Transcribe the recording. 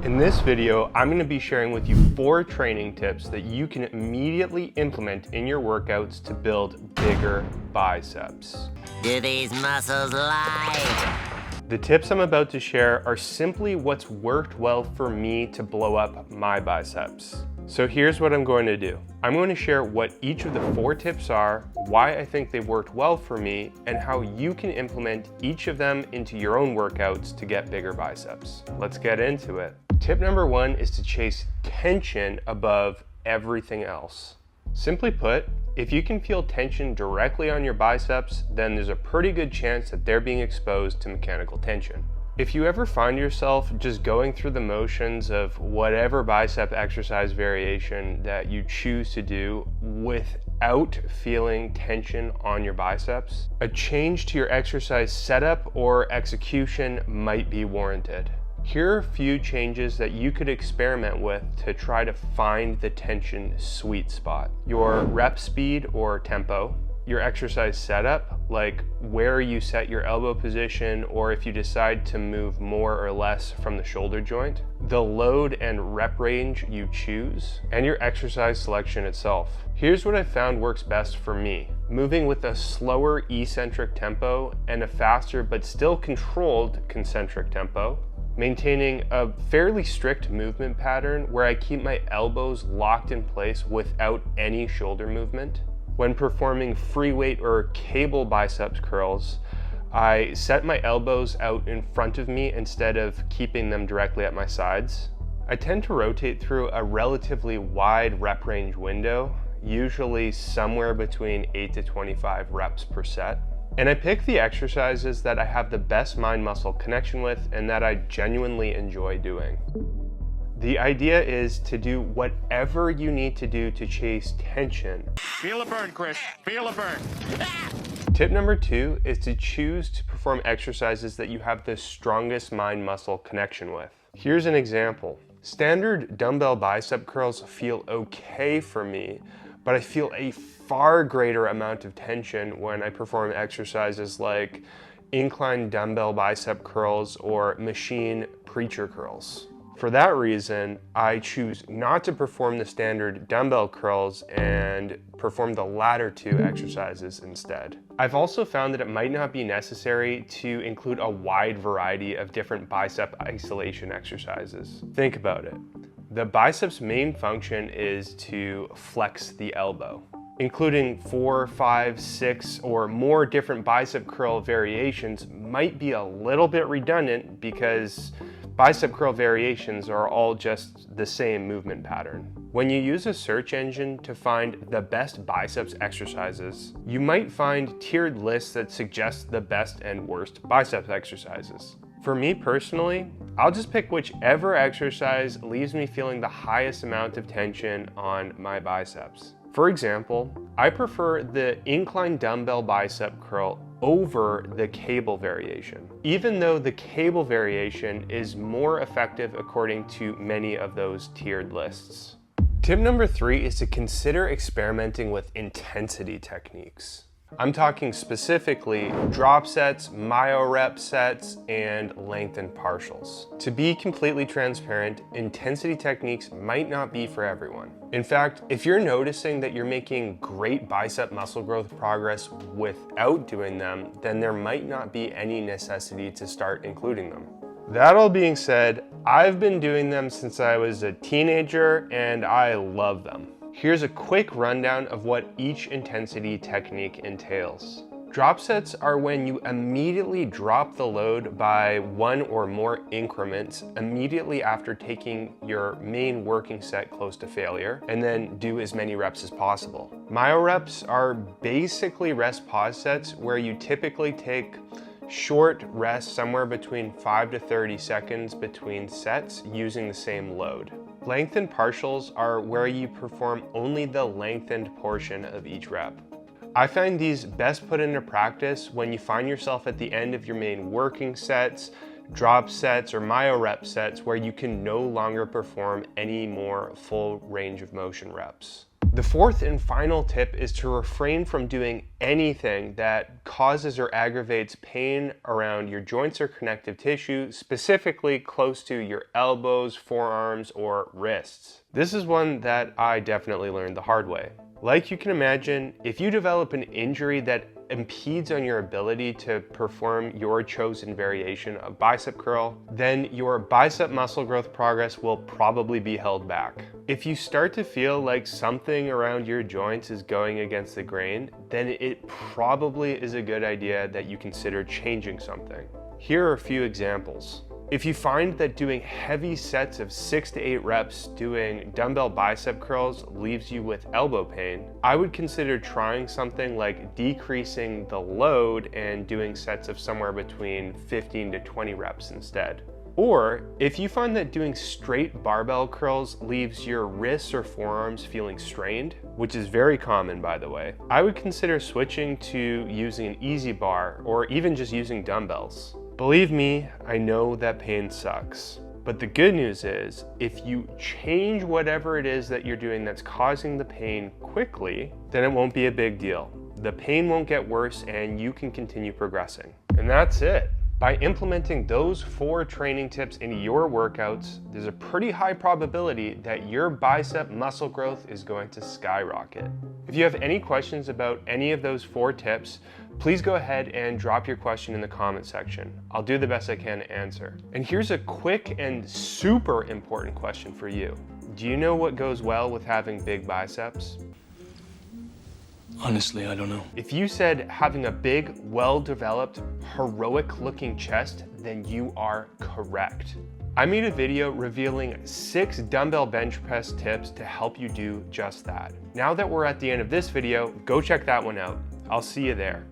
In this video, I'm going to be sharing with you 4 training tips that you can immediately implement in your workouts to build bigger biceps. Do these muscles lie? The tips I'm about to share are simply what's worked well for me to blow up my biceps. So here's what I'm going to do. I'm going to share what each of the 4 tips are, why I think they've worked well for me, and how you can implement each of them into your own workouts to get bigger biceps. Let's get into it. Tip number 1 is to chase tension above everything else. Simply put, if you can feel tension directly on your biceps, then there's a pretty good chance that they're being exposed to mechanical tension. If you ever find yourself just going through the motions of whatever bicep exercise variation that you choose to do without feeling tension on your biceps, a change to your exercise setup or execution might be warranted. Here are a few changes that you could experiment with to try to find the tension sweet spot. Your rep speed or tempo, your exercise setup, like where you set your elbow position or if you decide to move more or less from the shoulder joint, the load and rep range you choose, and your exercise selection itself. Here's what I found works best for me. Moving with a slower eccentric tempo and a faster but still controlled concentric tempo. Maintaining a fairly strict movement pattern where I keep my elbows locked in place without any shoulder movement. When performing free weight or cable biceps curls, I set my elbows out in front of me instead of keeping them directly at my sides. I tend to rotate through a relatively wide rep range window, usually somewhere between 8 to 25 reps per set. And I pick the exercises that I have the best mind-muscle connection with and that I genuinely enjoy doing. The idea is to do whatever you need to do to chase tension. Feel a burn, Chris. Feel a burn. Tip number 2 is to choose to perform exercises that you have the strongest mind-muscle connection with. Here's an example. Standard dumbbell bicep curls feel okay for me, but I feel a far greater amount of tension when I perform exercises like incline dumbbell bicep curls or machine preacher curls. For that reason, I choose not to perform the standard dumbbell curls and perform the latter 2 exercises instead. I've also found that it might not be necessary to include a wide variety of different bicep isolation exercises. Think about it. The biceps' main function is to flex the elbow. Including 4, 5, 6, or more different bicep curl variations might be a little bit redundant because bicep curl variations are all just the same movement pattern. When you use a search engine to find the best biceps exercises, you might find tiered lists that suggest the best and worst biceps exercises. For me personally, I'll just pick whichever exercise leaves me feeling the highest amount of tension on my biceps. For example, I prefer the incline dumbbell bicep curl over the cable variation, even though the cable variation is more effective according to many of those tiered lists. Tip number 3 is to consider experimenting with intensity techniques. I'm talking specifically drop sets, myo-rep sets, and lengthened partials. To be completely transparent, intensity techniques might not be for everyone. In fact, if you're noticing that you're making great bicep muscle growth progress without doing them, then there might not be any necessity to start including them. That all being said, I've been doing them since I was a teenager and I love them. Here's a quick rundown of what each intensity technique entails. Drop sets are when you immediately drop the load by 1 or more increments immediately after taking your main working set close to failure, and then do as many reps as possible. Myo reps are basically rest pause sets where you typically take short rests somewhere between 5 to 30 seconds between sets using the same load. Lengthened partials are where you perform only the lengthened portion of each rep. I find these best put into practice when you find yourself at the end of your main working sets, drop sets, or myo-rep sets where you can no longer perform any more full range of motion reps. The fourth and final tip is to refrain from doing anything that causes or aggravates pain around your joints or connective tissue, specifically close to your elbows, forearms, or wrists. This is one that I definitely learned the hard way. Like you can imagine, if you develop an injury that impedes on your ability to perform your chosen variation of bicep curl, then your bicep muscle growth progress will probably be held back. If you start to feel like something around your joints is going against the grain, then it probably is a good idea that you consider changing something. Here are a few examples. If you find that doing heavy sets of 6 to 8 reps doing dumbbell bicep curls leaves you with elbow pain, I would consider trying something like decreasing the load and doing sets of somewhere between 15 to 20 reps instead. Or if you find that doing straight barbell curls leaves your wrists or forearms feeling strained, which is very common by the way, I would consider switching to using an easy bar or even just using dumbbells. Believe me, I know that pain sucks. But the good news is, if you change whatever it is that you're doing that's causing the pain quickly, then it won't be a big deal. The pain won't get worse and you can continue progressing. And that's it. By implementing those 4 training tips into your workouts, there's a pretty high probability that your bicep muscle growth is going to skyrocket. If you have any questions about any of those 4 tips, please go ahead and drop your question in the comment section. I'll do the best I can to answer. And here's a quick and super important question for you. Do you know what goes well with having big biceps? Honestly, I don't know. If you said having a big, well-developed, heroic-looking chest, then you are correct. I made a video revealing 6 dumbbell bench press tips to help you do just that. Now that we're at the end of this video, go check that one out. I'll see you there.